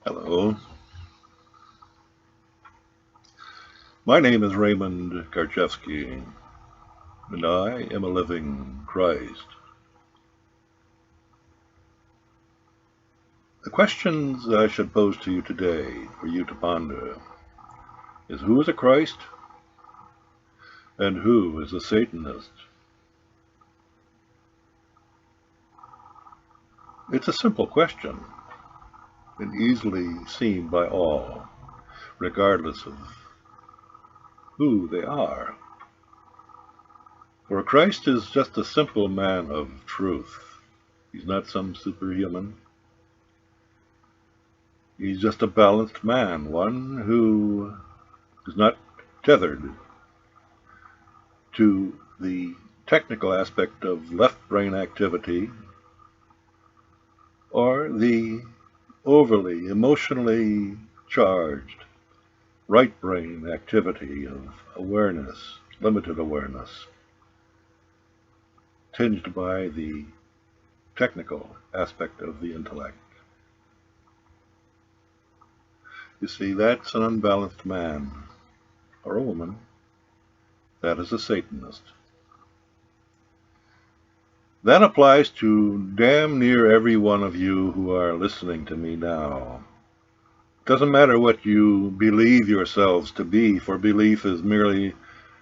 Hello, my name is Raymond Karchevsky, and I am a living Christ. The questions I should pose to you today for you to ponder is who is a Christ and who is a Satanist? It's a simple question and easily seen by all, regardless of who they are. For a Christ is just a simple man of truth. He's not some superhuman. He's just a balanced man, one who is not tethered to the technical aspect of left brain activity or the overly emotionally charged right brain activity of awareness, limited awareness, tinged by the technical aspect of the intellect. You see, that's an unbalanced man or a woman. That is a Satanist. That applies to damn near every one of you who are listening to me now. Doesn't matter what you believe yourselves to be, for belief is merely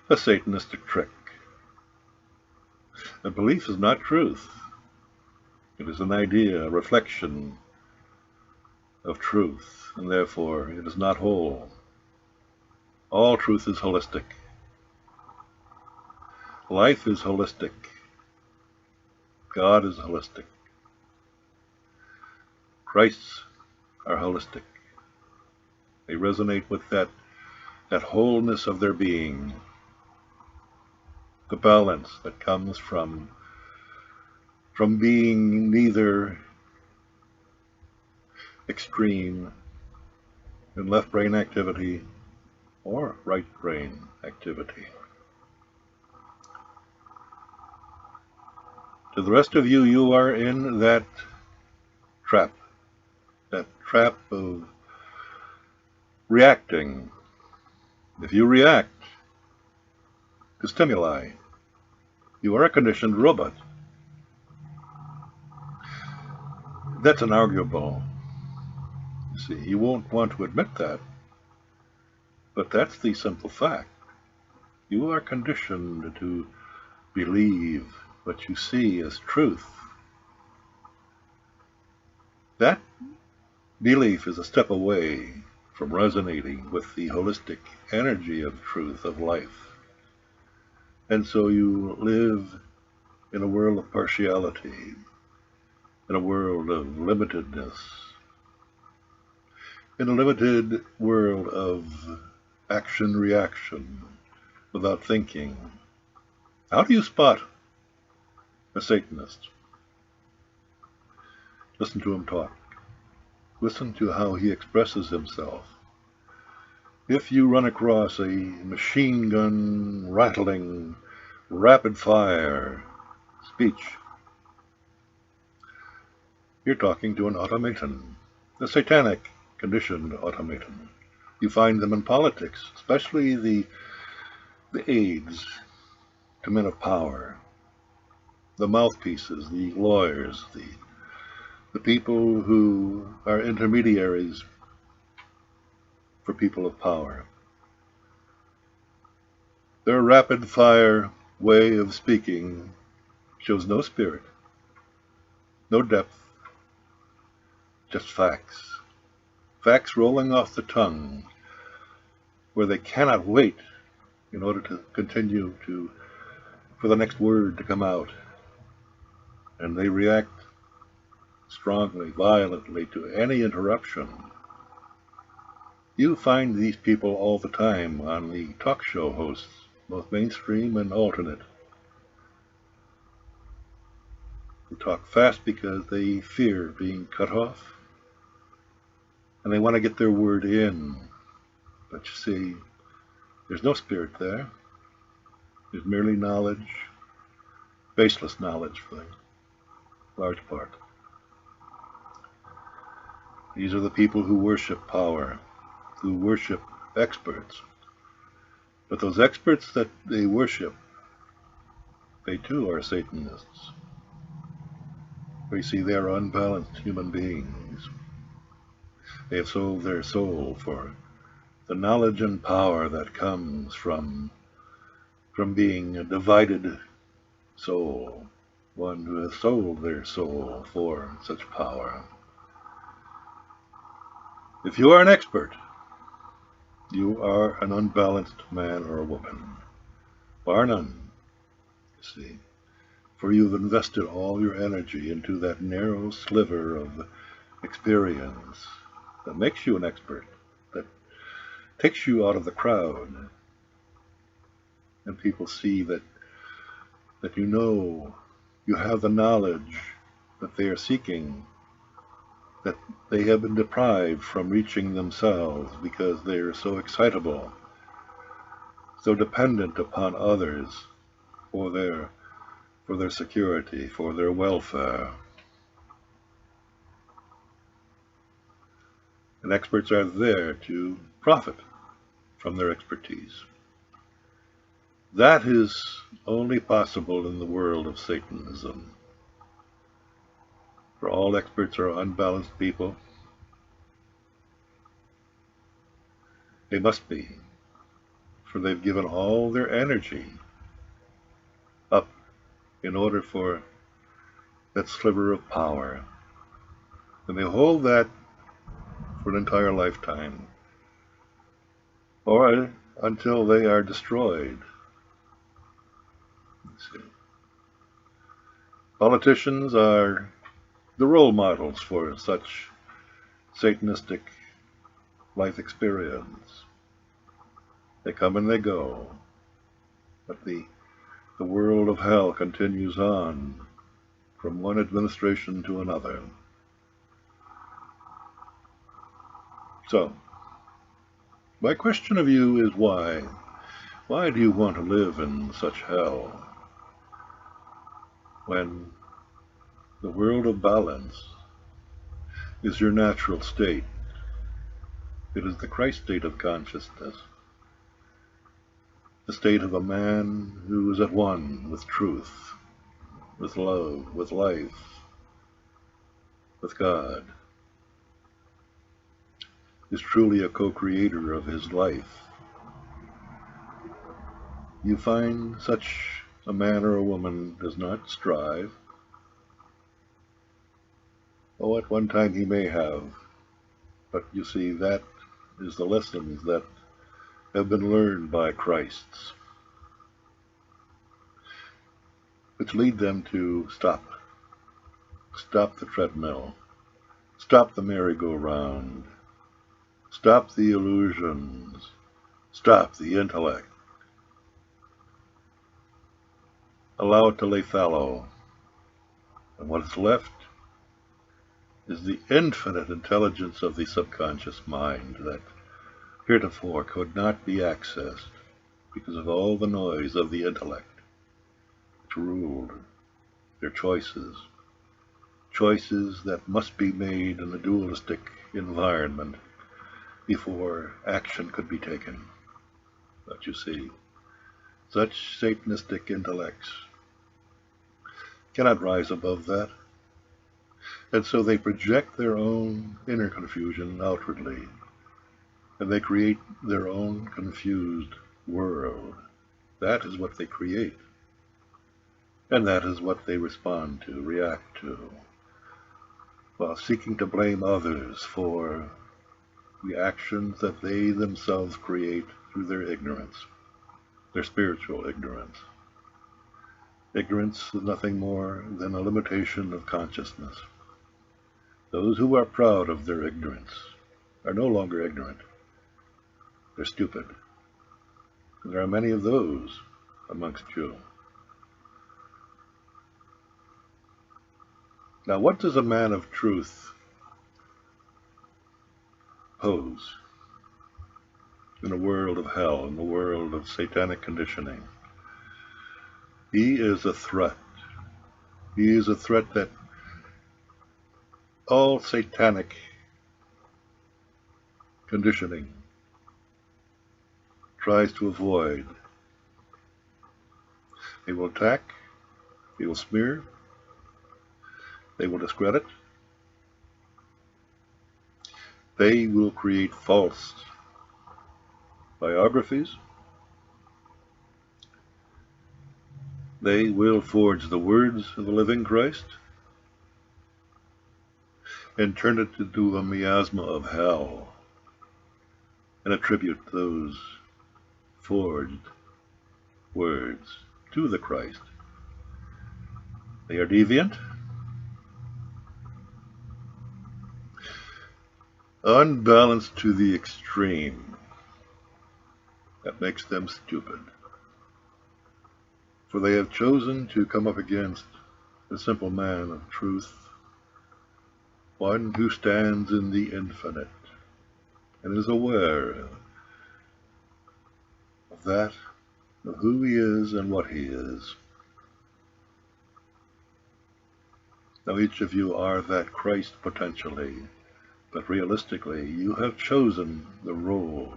a Satanistic trick. A belief is not truth. It is an idea, a reflection of truth, and therefore it is not whole. All truth is holistic. Life is holistic. God is holistic. Christs are holistic. They resonate with that wholeness of their being, the balance that comes from being neither extreme in left brain activity or right brain activity. To the rest of you, you are in that trap of reacting. If you react to stimuli, you are a conditioned robot. That's inarguable. You see, you won't want to admit that, but that's the simple fact. You are conditioned to believe what you see as truth. That belief is a step away from resonating with the holistic energy of truth, of life. And so you live in a world of partiality, in a world of limitedness, in a limited world of action-reaction without thinking. How do you spot a Satanist? Listen to him talk. Listen to how he expresses himself. If you run across a machine gun rattling, rapid fire speech, you're talking to an automaton, a satanic conditioned automaton. You find them in politics, especially the aides to men of power, the mouthpieces, the lawyers, the people who are intermediaries for people of power. Their rapid-fire way of speaking shows no spirit, no depth, just facts. Facts rolling off the tongue, where they cannot wait in order to continue for the next word to come out. And they react strongly, violently to any interruption. You find these people all the time on the talk show hosts, both mainstream and alternate, who talk fast because they fear being cut off, and they want to get their word in. But you see, there's no spirit there. There's merely knowledge, baseless knowledge for the large part. These are the people who worship power, who worship experts. But those experts that they worship, they too are Satanists. We see they are unbalanced human beings. They have sold their soul for the knowledge and power that comes from being a divided soul, one who has sold their soul for such power. If you are an expert, you are an unbalanced man or a woman. Bar none, you see. For you've invested all your energy into that narrow sliver of experience that makes you an expert, that takes you out of the crowd. And people see that you know, you have the knowledge that they are seeking, that they have been deprived from reaching themselves because they are so excitable, so dependent upon others for their security, for their welfare. And experts are there to profit from their expertise. That is only possible in the world of Satanism. For all experts are unbalanced people. They must be, for they've given all their energy up in order for that sliver of power. And they hold that for an entire lifetime, or until they are destroyed. Politicians are the role models for such Satanistic life experience. They come and they go, but the world of hell continues on from one administration to another. So, my question of you is why? Why do you want to live in such hell when the world of balance is your natural state? It is the Christ state of consciousness, the state of a man who is at one with truth, with love, with life, with God, is truly a co-creator of his life. You find such a man or a woman does not strive. Oh, at one time he may have, but you see, that is the lessons that have been learned by Christs, which lead them to stop the treadmill, stop the merry-go-round, stop the illusions, stop the intellect, allow it to lay fallow, and what is left is the infinite intelligence of the subconscious mind that heretofore could not be accessed because of all the noise of the intellect which ruled their choices that must be made in a dualistic environment before action could be taken. But you see, such Satanistic intellects cannot rise above that. And so they project their own inner confusion outwardly, and they create their own confused world. That is what they create, and that is what they respond to, react to, while seeking to blame others for the actions that they themselves create through their ignorance, their spiritual ignorance. Ignorance is nothing more than a limitation of consciousness. Those who are proud of their ignorance are no longer ignorant. They're stupid. And there are many of those amongst you. Now, what does a man of truth pose in a world of hell, in the world of satanic conditioning? He is a threat. He is a threat that all satanic conditioning tries to avoid. They will attack, they will smear, they will discredit, they will create false biographies, they will forge the words of the living Christ and turn it into a miasma of hell and attribute those forged words to the Christ. They are deviant, unbalanced to the extreme. That makes them stupid. For they have chosen to come up against the simple man of truth, one who stands in the infinite and is aware of that, of who he is and what he is. Now each of you are that Christ potentially, but realistically you have chosen the role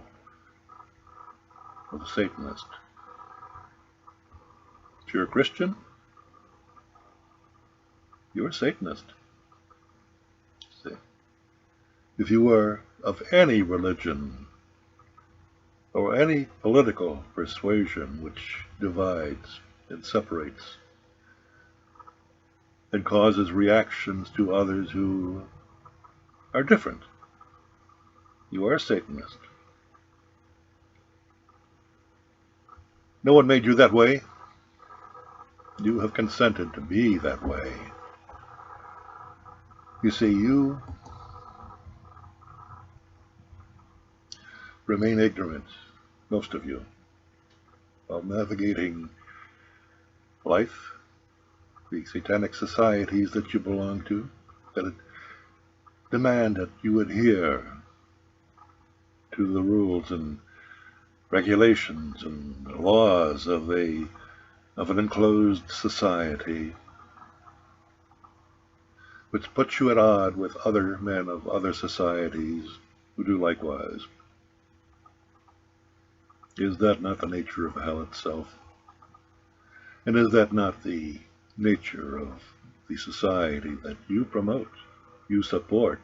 of the Satanist. If you're a Christian, you're a Satanist. See? If you are of any religion or any political persuasion which divides and separates and causes reactions to others who are different, you are a Satanist. No one made you that way. You have consented to be that way. You see, you remain ignorant, most of you, while navigating life, the satanic societies that you belong to, that demand that you adhere to the rules and regulations and laws of an enclosed society, which puts you at odds with other men of other societies who do likewise. Is that not the nature of hell itself? And is that not the nature of the society that you promote, you support,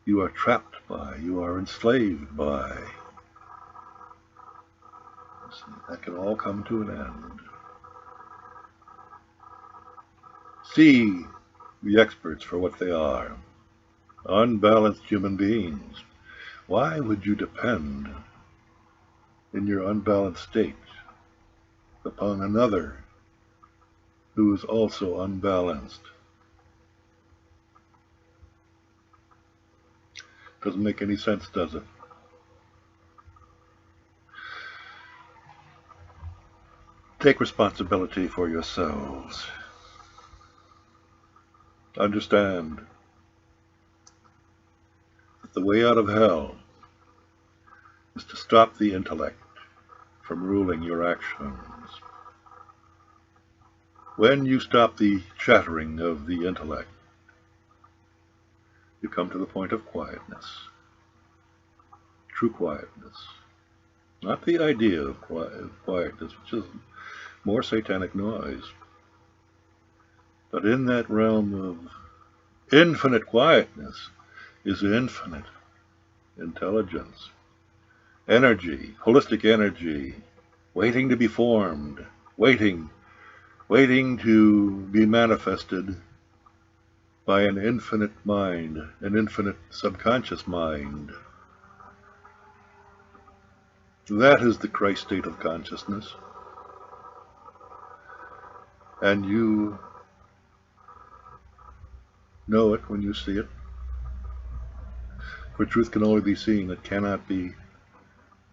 you are trapped by, you are enslaved by? See, that can all come to an end. See the experts for what they are, unbalanced human beings. Why would you depend in your unbalanced state upon another who is also unbalanced? Doesn't make any sense, does it? Take responsibility for yourselves. Understand that the way out of hell is to stop the intellect from ruling your actions. When you stop the chattering of the intellect, you come to the point of quietness, true quietness. Not the idea of quietness, which is more satanic noise, but in that realm of infinite quietness is infinite intelligence, energy, holistic energy, waiting to be formed, waiting to be manifested by an infinite mind, an infinite subconscious mind. That is the Christ state of consciousness. And you know it when you see it. For truth can only be seen, it cannot be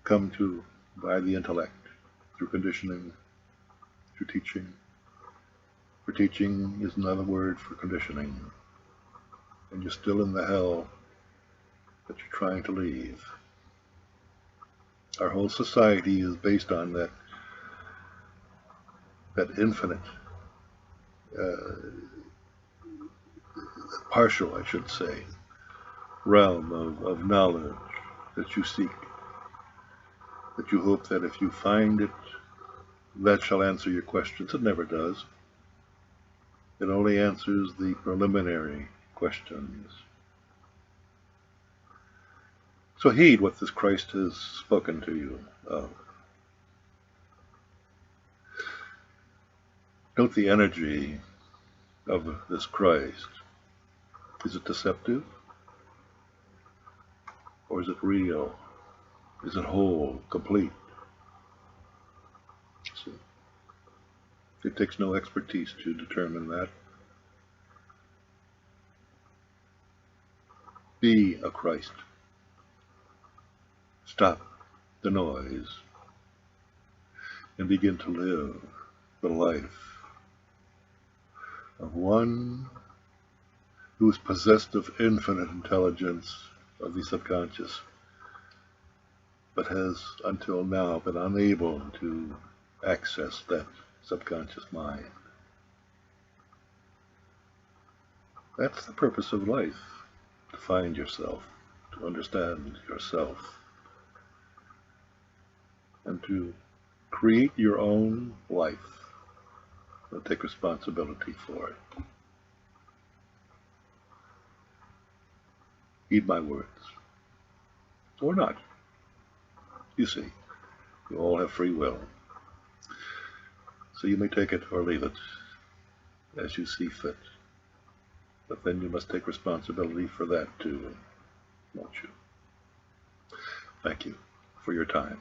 come to by the intellect, through conditioning, through teaching. For teaching is another word for conditioning. And you're still in the hell that you're trying to leave. Our whole society is based on that infinite, partial, I should say, realm of knowledge that you seek, that you hope that if you find it, that shall answer your questions. It never does. It only answers the preliminary questions. So heed what this Christ has spoken to you of. Note the energy of this Christ. Is it deceptive? Or is it real? Is it whole, complete? So it takes no expertise to determine that. Be a Christ. Stop the noise and begin to live the life of one who is possessed of infinite intelligence of the subconscious, but has until now been unable to access that subconscious mind. That's the purpose of life, to find yourself, to understand yourself, and to create your own life and take responsibility for it. Heed my words. Or not. You see, you all have free will. So you may take it or leave it as you see fit. But then you must take responsibility for that too, won't you? Thank you for your time.